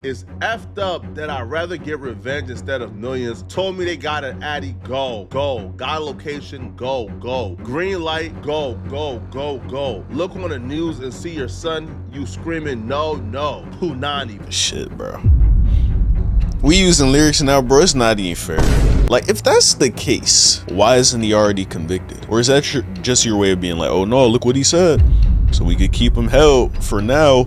It's effed up that I'd rather get revenge instead of millions. Told me they got an Addy, go, go. Got a location, go, go. Green light, go, go, go, go. Look on the news and see your son, you screaming, no, no. Punani. Shit, bro. We using lyrics now, bro. It's not even fair. Like, if that's the case, why isn't he already convicted? Or is that just your way of being like, oh no, look what he said, so we could keep him held for now?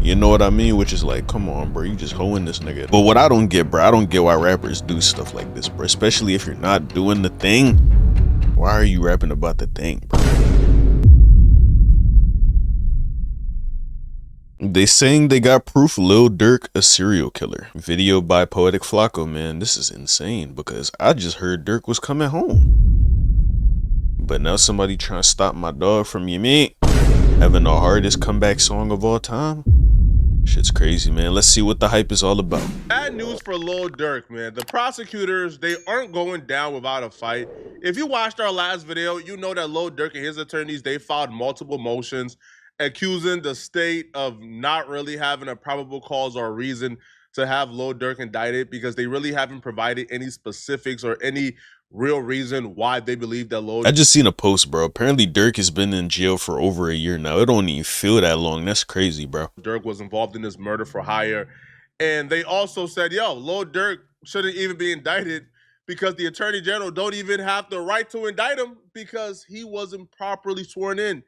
You know what I mean? Which is like, come on, bro, you just hoeing this nigga. But what I don't get, bro, I don't get why rappers do stuff like this, bro. Especially if you're not doing the thing. Why are you rapping about the thing, bro? They saying they got proof Lil Durk a serial killer. Video by Poetic Flacco, man. This is insane because I just heard Durk was coming home. But now somebody trying to stop my dog from having the hardest comeback song of all time. Shit's crazy, man. Let's see what the hype is all about. Bad news for Lil Durk, man. The prosecutors, they aren't going down without a fight. If you watched our last video, you know that Lil Durk and his attorneys, they filed multiple motions accusing the state of not really having a probable cause or reason to have Lil Durk indicted because they really haven't provided any specifics or any real reason why they believe that Lil... I just seen a post, bro. Apparently Durk has been in jail for over a year now. It don't even feel that long. That's crazy, bro. Durk was involved in this murder for hire. And they also said, yo, Lil Durk shouldn't even be indicted because the attorney general don't even have the right to indict him because he wasn't properly sworn in.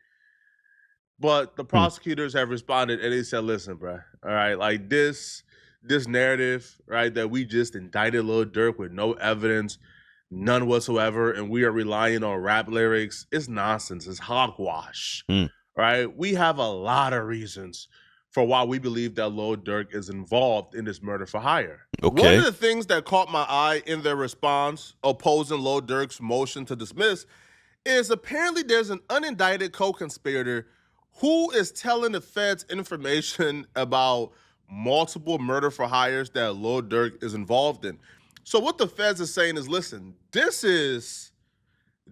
But the prosecutors have responded and they said, listen, bro, all right, like this narrative, right, that we just indicted Lil Durk with no evidence, none whatsoever, and we are relying on rap lyrics, it's nonsense, it's hogwash, right? We have a lot of reasons for why we believe that Lil Durk is involved in this murder for hire. Okay. One of the things that caught my eye in their response opposing Lil Durk's motion to dismiss is apparently there's an unindicted co-conspirator who is telling the feds information about multiple murder for hires that Lil Durk is involved in. So what the feds is saying is, listen, this is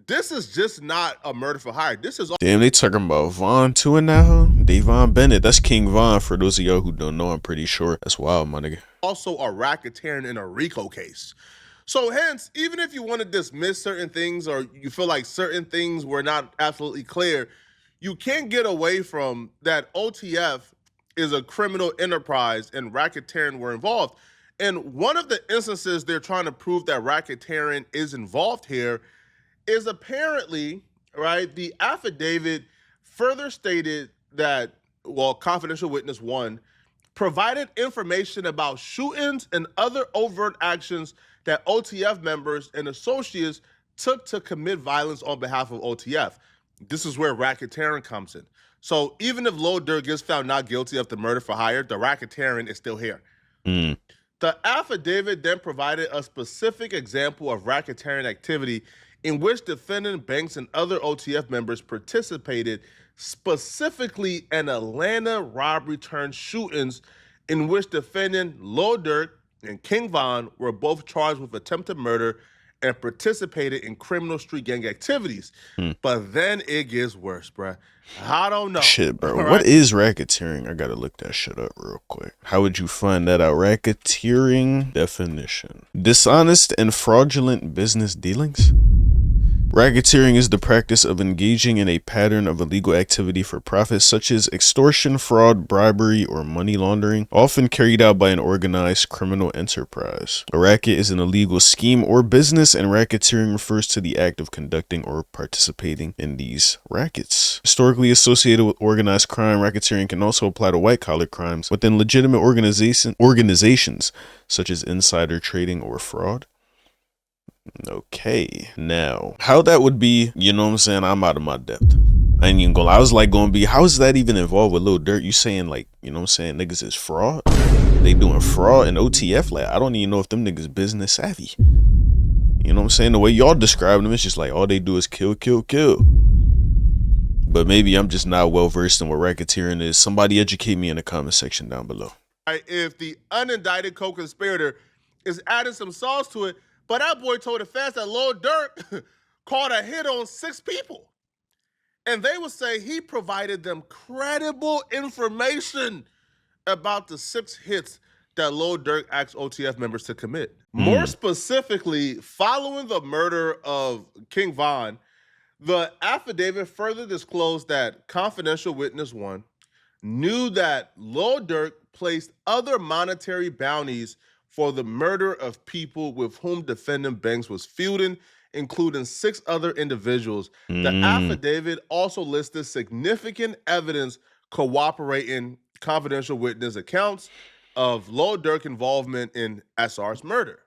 just not a murder for hire. This is... Damn, they talking about Von too in that, huh? Davon Bennett. That's King Von for those of y'all who don't know, I'm pretty sure. That's wild, my nigga. Also a racketeering in a RICO case. So hence, even if you want to dismiss certain things or you feel like certain things were not absolutely clear, you can't get away from that OTF is a criminal enterprise and racketeering were involved. And one of the instances they're trying to prove that racketeering is involved here is apparently, right, the affidavit further stated that, well, confidential witness one provided information about shootings and other overt actions that OTF members and associates took to commit violence on behalf of OTF. This is where racketeering comes in. So even if Lil Durk is found not guilty of the murder for hire, the racketeering is still here. The affidavit then provided a specific example of racketeering activity in which defendant banks and other OTF members participated, specifically in Atlanta robbery turned shootings in which defendant Lil Durk and King Von were both charged with attempted murder and participated in criminal street gang activities. But then it gets worse, bruh. I don't know. Shit, bro. What is racketeering? I gotta look that shit up real quick. How would you find that out? Racketeering definition. Dishonest and fraudulent business dealings? Racketeering is the practice of engaging in a pattern of illegal activity for profit, such as extortion, fraud, bribery, or money laundering, often carried out by an organized criminal enterprise. A racket is an illegal scheme or business, and racketeering refers to the act of conducting or participating in these rackets. Historically associated with organized crime, racketeering can also apply to white-collar crimes within legitimate organizations, such as insider trading or fraud. Okay, now how that would be, you know what I'm saying, I'm out of my depth. I ain't even gonna lie. I was like gonna be, how is that even involved with Lil Durk? You saying like, you know what I'm saying, niggas is fraud? They doing fraud and OTF? Like, I don't even know if them niggas business savvy. You know what I'm saying? The way y'all describe them, it's just like all they do is kill, kill, kill. But maybe I'm just not well versed in what racketeering is. Somebody educate me in the comment section down below. If the unindicted co-conspirator is adding some sauce to it, but that boy told the feds that Lil Durk caught a hit on 6 people. And they would say he provided them credible information about the 6 hits that Lil Durk asked OTF members to commit. More Mm. specifically, following the murder of King Von, the affidavit further disclosed that confidential witness one knew that Lil Durk placed other monetary bounties for the murder of people with whom defendant Banks was feuding, including 6 other individuals. The Mm. affidavit also listed significant evidence cooperating confidential witness accounts of Lil Durk involvement in SR's murder.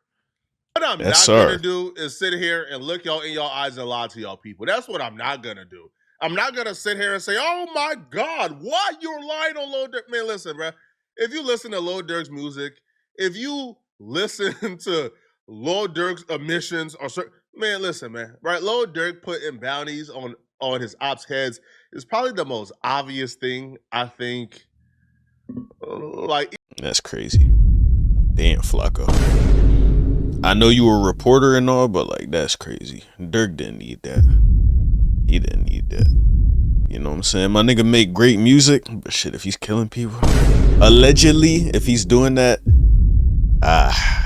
What I'm Yes, not gonna sir. do is sit here and look y'all in y'all eyes and lie to y'all people. That's what I'm not gonna do. I'm not gonna sit here and say, "Oh my God, why you're lying on Lil Durk?" Man, listen, bro. If you listen to Lil Durk's music, if you listen to Lil Durk's emissions or man, listen, man. Right, Lil Durk putting bounties on his ops heads is probably the most obvious thing I think. Like, That's crazy. Damn, Flacco. I know you were a reporter and all, but like that's crazy. Dirk didn't need that. He didn't need that. You know what I'm saying? My nigga make great music, but shit, if he's killing people, allegedly, if he's doing that,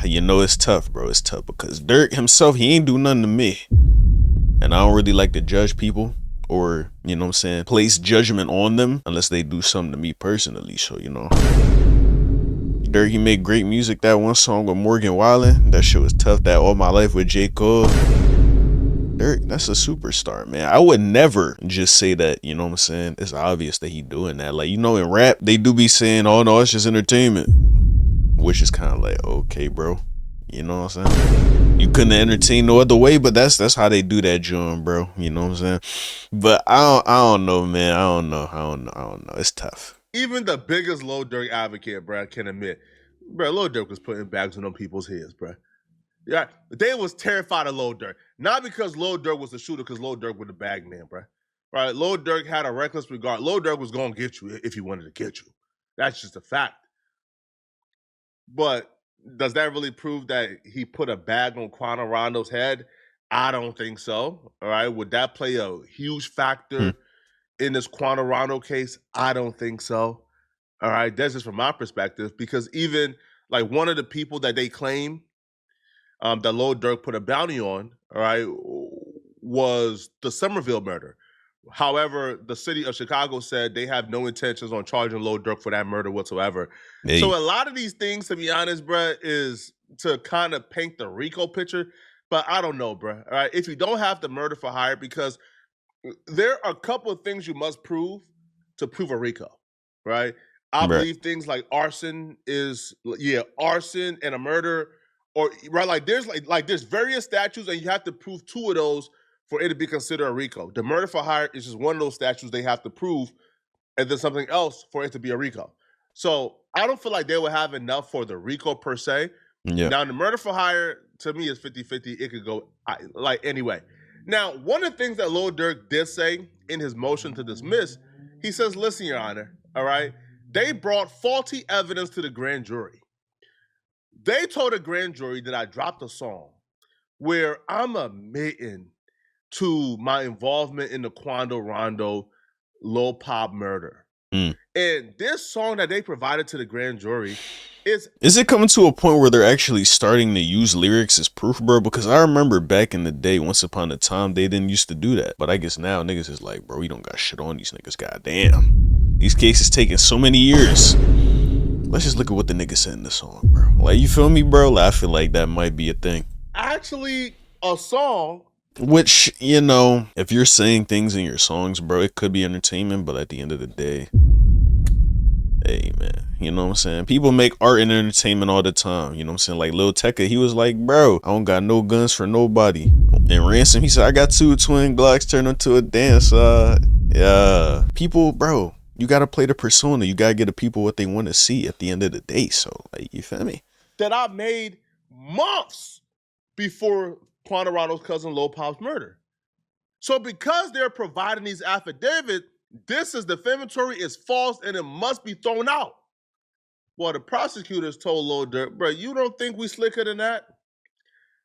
you know it's tough, bro. It's tough because Dirk himself, he ain't do nothing to me, and I don't really like to judge people or you know what I'm saying, place judgment on them unless they do something to me personally. So you know. Dirk, he made great music. That one song with Morgan Wallen, that shit was tough. That All My Life with J. Cole. Dirk, that's a superstar, man. I would never just say that, you know what I'm saying? It's obvious that he doing that. Like, you know, in rap, they do be saying, oh no, it's just entertainment. Which is kind of like, okay, bro. You know what I'm saying? You couldn't entertain no other way, but that's how they do that, John, bro. You know what I'm saying? But I don't know, man. I don't know. It's tough. even the biggest Lil Durk advocate, bro, can admit, bro, Lil Durk was putting bags on them people's heads, bro. Yeah, they was terrified of Lil Durk, not because Lil Durk was the shooter, because Lil Durk was the bag man, bro. Right? Lil Durk had a reckless regard. Lil Durk was gonna get you if he wanted to get you. That's just a fact. But does that really prove that he put a bag on Quana Rondo's head? I don't think so. All right. Would that play a huge Hmm. factor in this Quana Rondo case? I don't think so. All right. That's just from my perspective, because even like one of the people that they claim that Lil Durk put a bounty on, all right, was the Somerville murder. However, the city of Chicago said they have no intentions on charging Lil Durk for that murder whatsoever. So Hey, a lot of these things, to be honest, bruh, is to kind of paint the Rico picture. But I don't know, bruh. All right, if you don't have the murder for hire, because there are a couple of things you must prove to prove a RICO, right? I right. believe things like arson is arson and a murder, or right, like there's various statutes, and you have to prove 2 of those for it to be considered a RICO. The murder for hire is just one of those statutes they have to prove, and then something else for it to be a RICO. So I don't feel like they would have enough for the RICO per se. Yeah. Now, the murder for hire, to me, is 50-50. It could go like anyway. Now, one of the things that Lil Durk did say in his motion to dismiss, he says, listen, Your Honor, all right, they brought faulty evidence to the grand jury. They told the grand jury that I dropped a song where I'm admitting to my involvement in the Quando Rondo Lil Pop murder. Mm. And this song that they provided to the grand jury Is it coming to a point where they're actually starting to use lyrics as proof, bro? Because I remember back in the day, once upon a time, they didn't used to do that. But I guess now niggas is like, bro, we don't got shit on these niggas. Goddamn. These cases taking so many years. Let's just look at what the nigga said in the song, bro. Like, you feel me, bro? Like, I feel like that might be a thing. actually a song. Which, you know, if you're saying things in your songs, bro, it could be entertainment, but at the end of the day, hey, man, you know what I'm saying? People make art and entertainment all the time. You know what I'm saying? Like Lil Tecca, he was like, bro, I don't got no guns for nobody. And Ransom, he said, I got 2 twin Glocks turned into a dancer. Yeah. People, bro, you got to play the persona. You got to get the people what they want to see at the end of the day. So, like, you feel me? That I made months before Quantaroto's cousin Lil Pop's murder. So because they're providing these affidavits, this is defamatory, it's false, and it must be thrown out. Well, the prosecutors told Lil Durk, bro, you don't think we slicker than that?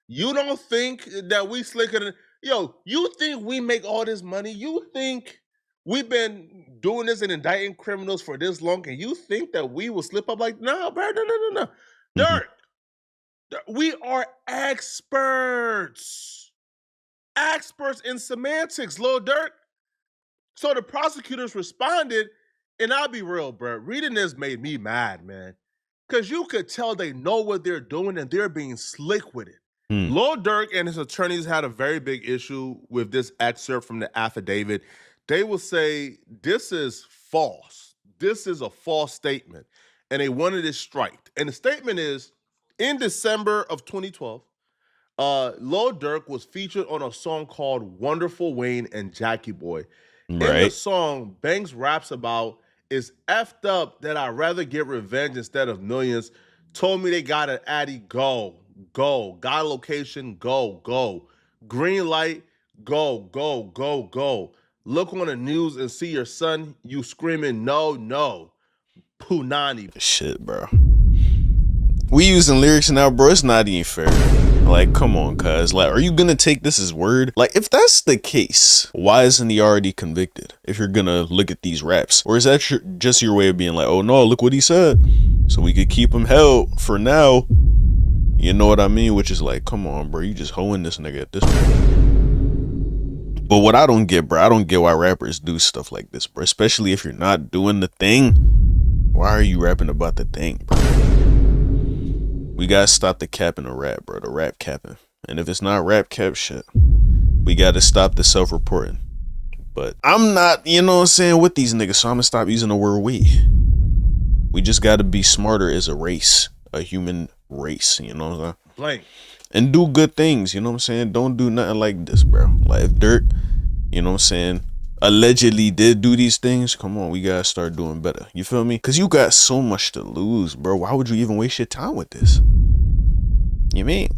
You don't think that we slicker than, you think we make all this money? You think we've been doing this and indicting criminals for this long, and you think that we will slip up like, no, bro, no. Durk, we are experts in semantics, Lil Durk. So the prosecutors responded, and I'll be real, bro. Reading this made me mad, man. Because you could tell they know what they're doing and they're being slick with it. Mm. Lil Durk and his attorneys had a very big issue with this excerpt from the affidavit. They will say, this is false. This is a false statement. And they wanted it striked. And the statement is, in December of 2012, Lil Durk was featured on a song called Wonderful Wayne and Jackie Boy. In the Right. song, Banks raps about, it's effed up that I'd rather get revenge instead of millions. Told me they got an Addy, go, go. Got a location, go, go. Green light, go, go, go, go. Look on the news and see your son, you screaming, no, no. Punani. Shit, bro. We using lyrics now, bro. It's not even fair. Like, come on, cuz. Like, are you gonna take this as word? Like, if that's the case, why isn't he already convicted? If you're gonna look at these raps, or is that just your way of being like, oh no, look what he said, so we could keep him held for now? You know what I mean? Which is like, come on, bro. You just hoeing this nigga at this point. But what I don't get, bro, I don't get why rappers do stuff like this, bro. Especially if you're not doing the thing. Why are you rapping about the thing, bro? We gotta stop the capping of rap, bro. The rap capping. And if it's not rap cap shit, we gotta stop the self-reporting. But I'm not, you know what I'm saying, with these niggas, so I'm gonna stop using the word we. We just gotta be smarter as a race, a human race, you know what I'm saying? Blank. And do good things, you know what I'm saying? Don't do nothing like this, bro. Like, if Durk, you know what I'm saying, allegedly did do these things, come on, we gotta start doing better. You feel me? Because you got so much to lose, bro. Why would you even waste your time with this? You mean?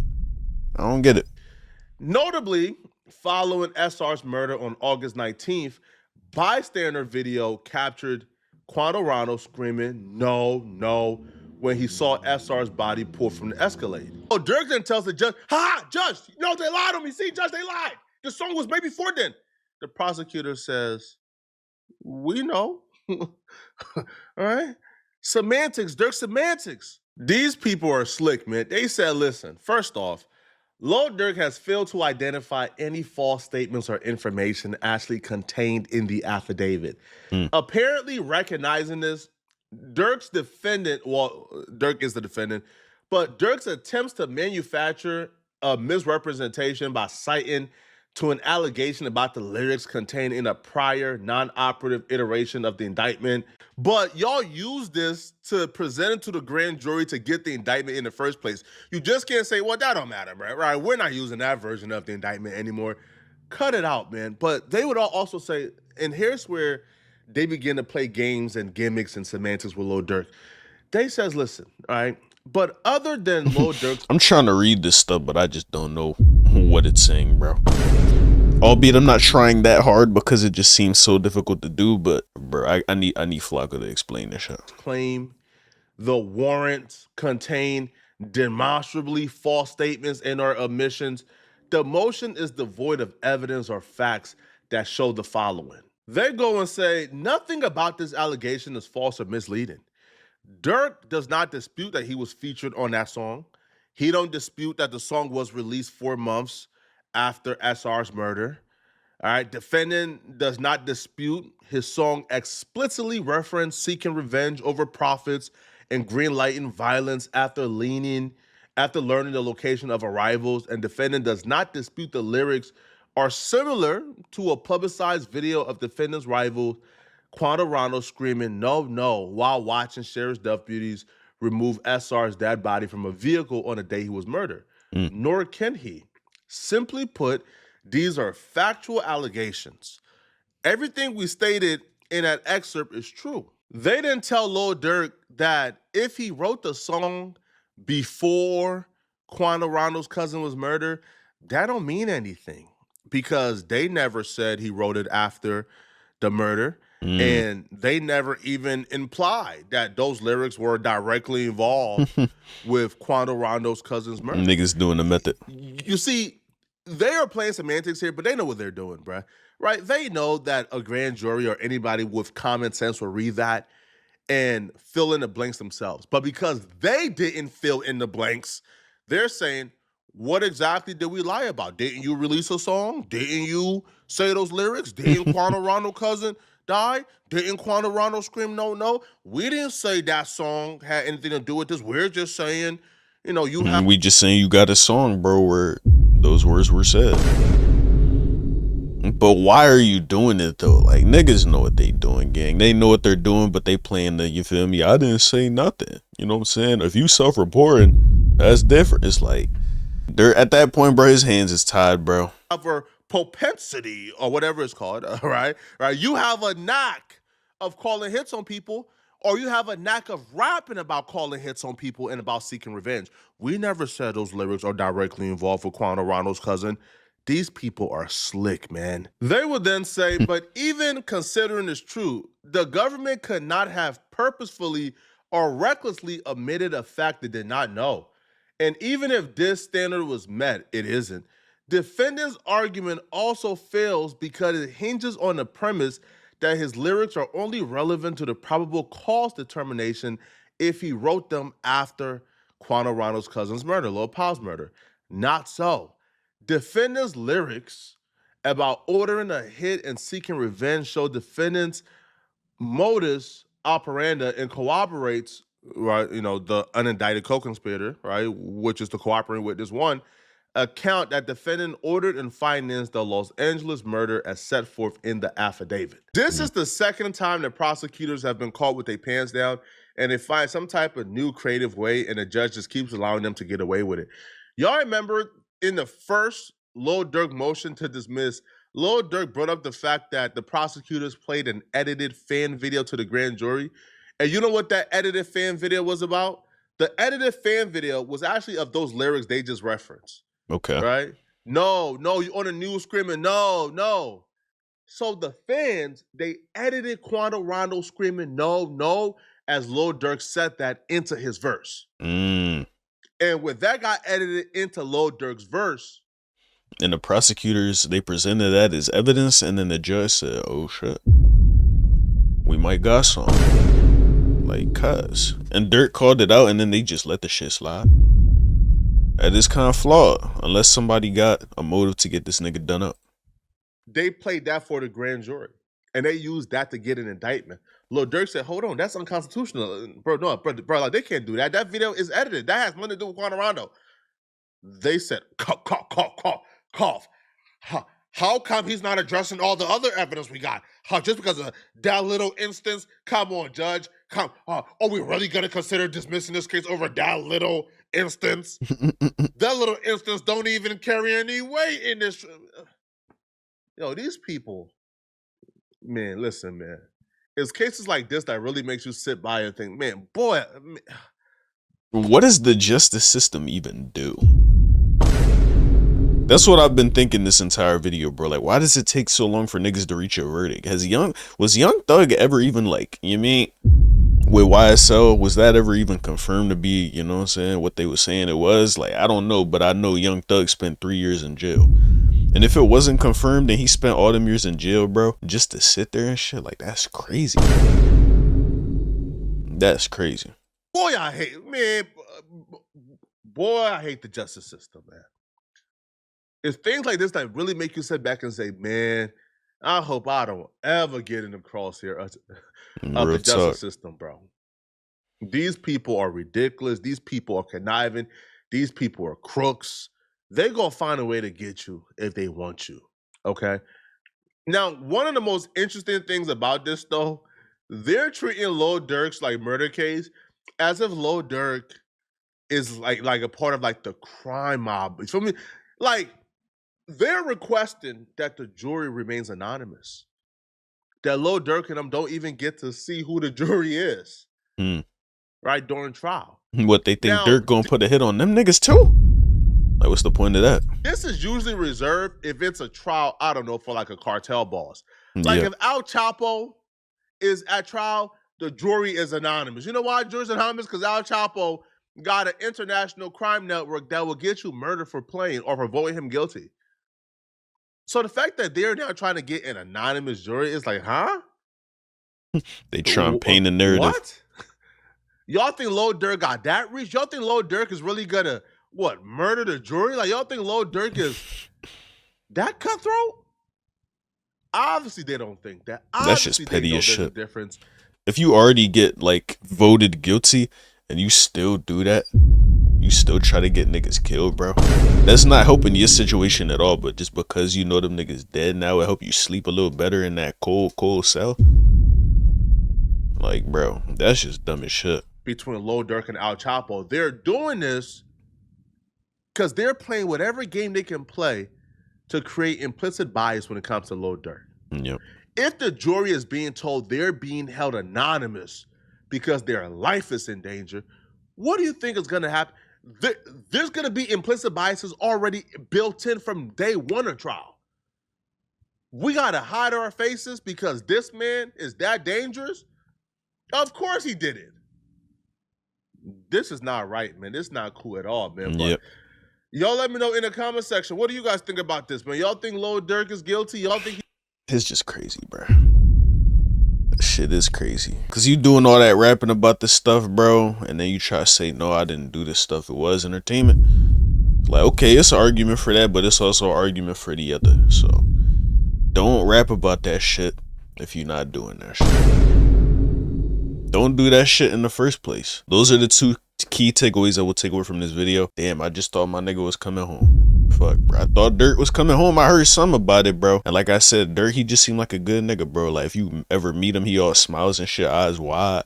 I don't get it. Notably, following SR's murder on August 19th, bystander video captured Quandarano screaming, no, no, when he saw SR's body pulled from the Escalade. Oh, Durk then tells the judge, ha, judge, no, they lied on me. See, judge, they lied. The song was made before then. The prosecutor says, we know. All right? Semantics, Durk semantics. These people are slick, man. They said, listen, first off, Lil Durk has failed to identify any false statements or information actually contained in the affidavit. Apparently, recognizing this, Durk's defendant, well, Durk is the defendant, but Durk's attempts to manufacture a misrepresentation by citing to an allegation about the lyrics contained in a prior non-operative iteration of the indictment. But y'all use this to present it to the grand jury to get the indictment in the first place. You just can't say, well, that don't matter, bro. Right? We're not using that version of the indictment anymore. Cut it out, man. But they would also say, and here's where they begin to play games and gimmicks and semantics with Lil Durk. They says, listen, all right, but other than Lil Durk's... I'm trying to read this stuff, but I just don't know what it's saying, bro. Albeit I'm not trying that hard because it just seems so difficult to do, but bro, I need Flocko to explain this shit. Claim the warrants contain demonstrably false statements and or omissions. The motion is devoid of evidence or facts that show the following. They go and say nothing about this allegation is false or misleading. Durk does not dispute that he was featured on that song. He don't dispute that the song was released 4 months after SR's murder. All right, defendant does not dispute his song explicitly referenced seeking revenge over profits and greenlighting violence after learning the location of arrivals, and defendant does not dispute the lyrics are similar to a publicized video of defendant's rival Quandarano screaming "No, no" while watching sheriff's deputies remove SR's dead body from a vehicle on the day he was murdered. Nor can he. Simply put, these are factual allegations. Everything we stated in that excerpt is true. They didn't tell Lil Durk that if he wrote the song before Quandarano's cousin was murdered, that don't mean anything because they never said he wrote it after the murder. And they never even implied that those lyrics were directly involved with Quandarano's cousin's murder. Niggas doing the method. You see, they are playing semantics here, but they know what they're doing, bruh. Right? They know that a grand jury or anybody with common sense will read that and fill in the blanks themselves. But because they didn't fill in the blanks, they're saying, what exactly did we lie about? Didn't you release a song? Didn't you say those lyrics? Didn't Quano Rondo cousin die? Didn't Quano Rondo scream no, no? We didn't say that song had anything to do with this. We're just saying, you have. We just saying you got a song, bro, where those words were said. But why are you doing it though? Like, niggas know what they doing, gang. They know what they're doing, but they playing the, you feel me? I didn't say nothing. You know what I'm saying? If you self-reporting, that's different. It's like, they're at that point, bro, his hands is tied, bro. Propensity or whatever it's called, right? You have a knack of calling hits on people, or you have a knack of rapping about calling hits on people and about seeking revenge. We never said those lyrics are directly involved with Quano Rondo's cousin. These people are slick, man. They would then say, but even considering this true, the government could not have purposefully or recklessly omitted a fact they did not know. And even if this standard was met, it isn't. Defendant's argument also fails because it hinges on the premise that his lyrics are only relevant to the probable cause determination if he wrote them after Quano Rondo's cousin's murder, Lil Pa's murder. Not so. Defendant's lyrics about ordering a hit and seeking revenge show defendant's modus operandi and corroborates, right, the unindicted co-conspirator, right, which is the cooperating witness one, account that defendant ordered and financed the Los Angeles murder as set forth in the affidavit. This is the second time that prosecutors have been caught with their pants down and they find some type of new creative way and the judge just keeps allowing them to get away with it. Y'all remember in the first Lil Durk motion to dismiss, Lil Durk brought up the fact that the prosecutors played an edited fan video to the grand jury. And you know what that edited fan video was about? The edited fan video was actually of those lyrics they just referenced. Okay. Right? No, you on the news screaming, no. So the fans, they edited Quano Rondo screaming, no, as Lil Durk said that into his verse. And when that got edited into Lil Durk's verse, and the prosecutors, they presented that as evidence, and then the judge said, oh shit, we might got some. Like, cuz. And Durk called it out, and then they just let the shit slide. That is kind of flawed, unless somebody got a motive to get this nigga done up. They played that for the grand jury, and they used that to get an indictment. Lil Durk said, hold on, that's unconstitutional. Bro, like, they can't do that. That video is edited. That has nothing to do with Quano Rondo. They said, cough. How come he's not addressing all the other evidence we got? Just because of that little instance? Come on, judge. Are we really going to consider dismissing this case over that little instance? That little instance don't even carry any weight in this. These people, man, listen, man. It's cases like this that really makes you sit by and think, man, boy. What does the justice system even do? That's what I've been thinking this entire video, bro. Like, why does it take so long for niggas to reach a verdict? Was Young Thug ever even, like, you mean, with YSL, was that ever even confirmed to be, you know what I'm saying, what they were saying it was? Like, I don't know, but I know Young Thug spent 3 years in jail. And if it wasn't confirmed and he spent all them years in jail, bro, just to sit there and shit, like, that's crazy. That's crazy. Boy, I hate the justice system, man. It's things like this that really make you sit back and say, man, I hope I don't ever get in the crosshair of the justice system, bro. These people are ridiculous. These people are conniving. These people are crooks. They're going to find a way to get you if they want you, okay? Now, one of the most interesting things about this, though, they're treating Lil Durk's, like, murder case as if Lil Durk is, like a part of, like, the crime mob. You feel me? Like, they're requesting that the jury remains anonymous. That Lil Durk and them don't even get to see who the jury is, right, during trial. What, they think Durk gonna put a hit on them niggas too? Like, what's the point of that? This is usually reserved if it's a trial, I don't know, for like a cartel boss. Like, if Al Chapo is at trial, the jury is anonymous. You know why jury's anonymous? Because Al Chapo got an international crime network that will get you murdered for playing or for voting him guilty. So the fact that they're now trying to get an anonymous jury is like, huh? They try and paint a narrative. What? Y'all think Lil Durk got that reach? Y'all think Lil Durk is really gonna murder the jury? Like y'all think Lil Durk is that cutthroat? Obviously they don't think that. That's just Obviously they petty know as there's a shit. difference. If you already get like voted guilty and you still do that, you still try to get niggas killed, bro. That's not helping your situation at all, but just because you know them niggas dead now, it help you sleep a little better in that cold cell. Like, bro, that's just dumb as shit. Between Lil Durk and Al Chapo, they're doing this because they're playing whatever game they can play to create implicit bias when it comes to Lil Durk. Yep. If the jury is being told they're being held anonymous because their life is in danger, what do you think is going to happen? There's going to be implicit biases already built in from day one of trial. We got to hide our faces because this man is that dangerous? Of course he did it. This is not right, man. This is not cool at all, man. But Yep. y'all let me know in the comment section. What do you guys think about this, man? Y'all think Lil Durk is guilty? Y'all think It's just crazy, bro. That shit is crazy. Cause you doing all that rapping about this stuff, bro, and then you try to say, no, I didn't do this stuff. It was entertainment. Like, okay, it's an argument for that, but it's also an argument for the other. So don't rap about that shit if you're not doing that shit. Don't do that shit in the first place. Those are the two key takeaways I will take away from this video. Damn, I just thought my nigga was coming home. Fuck, bro. I thought Durk was coming home. I heard something about it, bro. And like I said, Durk, he just seemed like a good nigga, bro. Like, if you ever meet him, he all smiles and shit, eyes wide.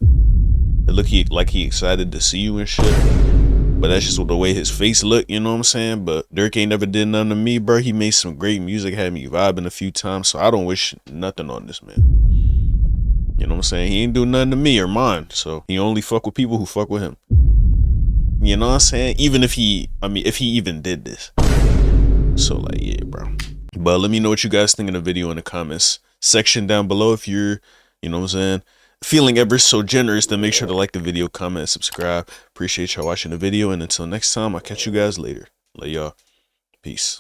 It look like he excited to see you and shit. But that's just the way his face looked, you know what I'm saying? But Durk ain't never did nothing to me, bro. He made some great music, had me vibing a few times. So I don't wish nothing on this man. You know what I'm saying? He ain't do nothing to me or mine. So he only fuck with people who fuck with him. You know what I'm saying? Even if he even did this. So like, yeah, bro. But let me know what you guys think in the video in the comments section down below. If you're, you know what I'm saying, feeling ever so generous, then make sure to like the video, comment, and subscribe. Appreciate y'all watching the video. And until next time, I'll catch you guys later. Love y'all. Peace.